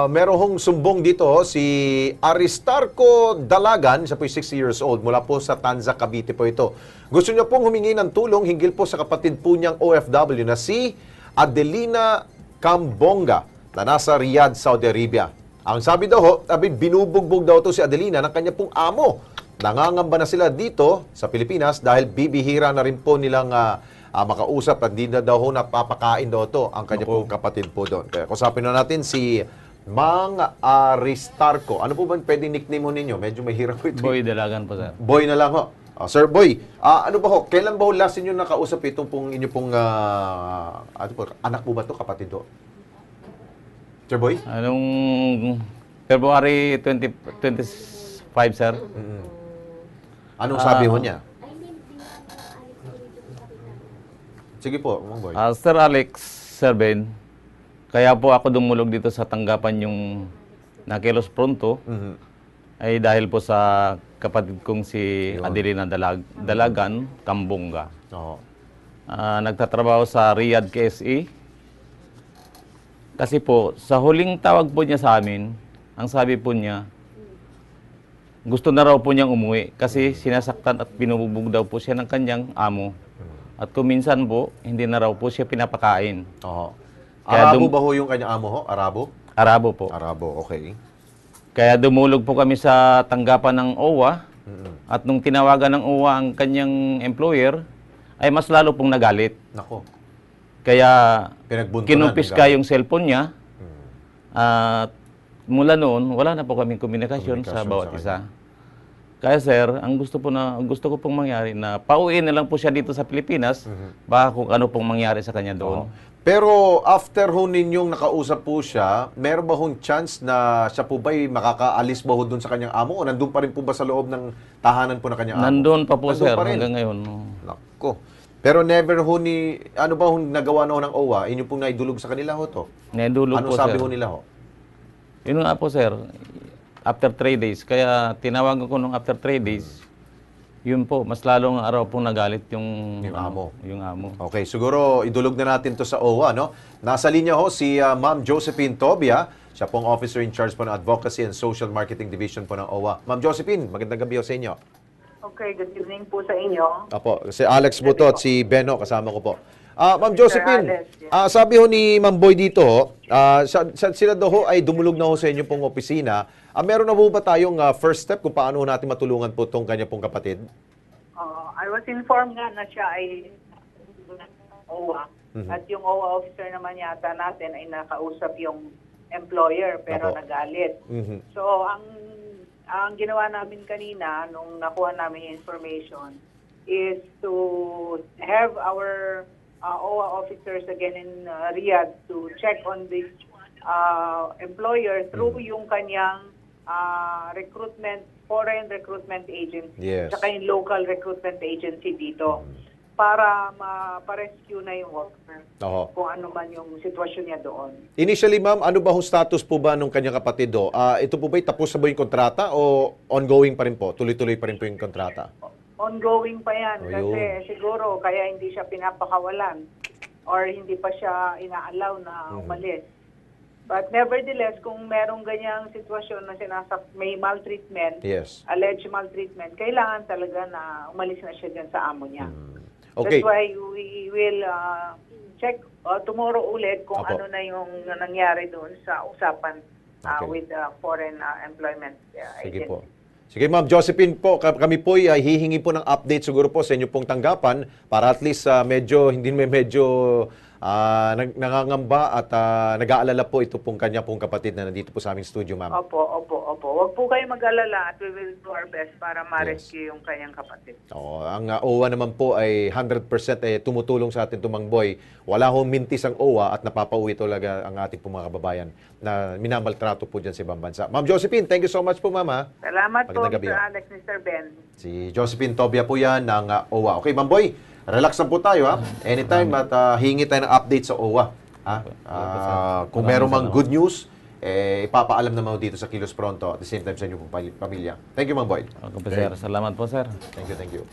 Meron hong sumbong dito si Aristarco Dalagan, siya po 60 years old, mula po sa Tanza, Cavite po ito. Gusto niya pong humingi ng tulong hinggil po sa kapatid po niyang OFW na si Adelina Cambonga na nasa Riyadh, Saudi Arabia. Ang sabi daw, binubugbog daw to si Adelina ng kanya pong amo. Nangangamba na sila dito sa Pilipinas dahil bibihira na rin po nilang makausap at di na daw napapakain daw to ang kanya pong kapatid po doon. Kaya kusapin na natin si Mang Aristarco. Ano po ba pwedeng nickname mo ninyo? Medyo mahirap po ito. Boy Dalagan po, sir. Boy na lang ho. Sir Boy, ano ba ho? Kailan ba ho last inyo nakausap itong pong inyo pong ano po, anak po ba to, kapatid do? Sir Boy? Anong February 25, sir? Anong sabi ho niya? Sige po, Mang Boy. Sir Alex, Sir Ben, kaya po ako dumulog dito sa tanggapan yung Nakilos Pronto ay dahil po sa kapatid kong si Adelina Dalagan, Cambonga. Oo. Nagtatrabaho sa Riyadh, KSA. Kasi po, sa huling tawag po niya sa amin, ang sabi po niya, gusto na raw po niyang umuwi kasi sinasaktan at binububog daw po siya ng kanyang amo. At kuminsan po, hindi na raw po siya pinapakain. Oo. Kaya Arabo ba ho yung kanya amo ho? Arabo? Arabo po. Arabo, okay. Kaya dumulog po kami sa tanggapan ng OWA. At nung tinawagan ng OWA ang kanyang employer, ay mas lalo pong nagalit. Nako. Kaya Pinagbuntunan, kinumpiska yung cellphone niya. At mula noon, wala na po kaming komunikasyon sa bawat isa. Kaya sir, ang gusto ko pong mangyari na pauwiin na lang po siya dito sa Pilipinas, baka kung ano pong mangyari sa kanya doon. Pero after ho ninyong nakausap po siya, meron ba hong chance na siya po ba'y makakaalis ba ho doon sa kanyang amo o nandun pa rin po ba sa loob ng tahanan po ng kanyang amo? Nandun pa po, Nandun sir, pa rin. hanggang ngayon. Nako. Pero never ho ano ba ho nagawa na ho ng OWA? Inyo pong naidulog sa kanila ho to? Naidulog Ano po, sabi sir. ho nila ho? Yun nga po, sir. After 3 days. Kaya tinawagan ko nung after 3 days, yun po, mas lalong araw pong nagalit yung amo. Yung amo. Okay, siguro idulog na natin to sa OWA, no? Nasa linya ho si Ma'am Josephine Tobia. Siya pong officer in charge po ng Advocacy and Social Marketing Division po ng OWA. Ma'am Josephine, magandang gabi ho sa inyo. Okay, good evening po sa inyo. Apo, si Alex Buto at si Beno, kasama ko po. Ma'am Josephine, Alex, sabi ho ni Ma'am Boy dito, sila daw ho ay dumulog na ho sa inyo pong opisina. Meron na po ba tayong first step kung paano natin matulungan po itong kanya pong kapatid? I was informed nga na siya ay OWA. At yung OWA officer naman yata natin ay nakausap yung employer pero Apo. nagalit. So, ang ginawa namin kanina nung nakuha namin yung information is to have our OWA officers again in Riyadh to check on this employer through yung kanyang foreign recruitment agency, Yes. saka yung local recruitment agency dito para ma-rescue na yung worker Oo. kung ano man yung sitwasyon niya doon. Initially, ma'am, ano ba ho status po ba nung kanyang kapatid do? Ito po ba'y tapos na ba yung kontrata o ongoing pa rin po? Tuloy-tuloy pa rin po yung kontrata? Ongoing pa yan Ayun. kasi siguro kaya hindi siya pinapakawalan or hindi pa siya ina-allow na umalis. But nevertheless, kung merong ganyang sitwasyon na may maltreatment, Yes. alleged maltreatment, kailangan talaga na umalis na siya dyan sa amo niya. Okay. That's why we will check tomorrow ulit kung Apo. ano na yung nangyari doon sa usapan Okay. with the foreign employment Sige agency. po. Sige, Ma'am Josephine po, kami po ay hihingi po ng update siguro po sa inyo pong tanggapan para at least medyo nangangamba at nag-aalala po ito pong kanya pong kapatid na nandito po sa aming studio, ma'am. Opo. Huwag po kayo mag-alala at we will do our best para ma-rescue yung kanyang kapatid. Oo, ang OWA naman po ay 100% tumutulong sa atin tumang boy. Wala hong mintis ang OWA at napapauwi talaga ang ating pong mga kababayan na minamaltrato po dyan sa ibang bansa. Ma'am Josephine, thank you so much po, ma'am. Salamat po, Magandang gabi, Mr. ho. Alex, Mr. Ben. Si Josephine Tobia po yan ng OWA. Okay, ma'am boy, relax lang po tayo ha. Anytime at hingi tayo ng update sa OWA. Kung meron mang good news, ipapaalam naman dito sa Kilos Pronto at the same time sa inyo pong pamilya. Thank you, Ma'am Boyd. Okay po, sir. Salamat po, sir. Thank you.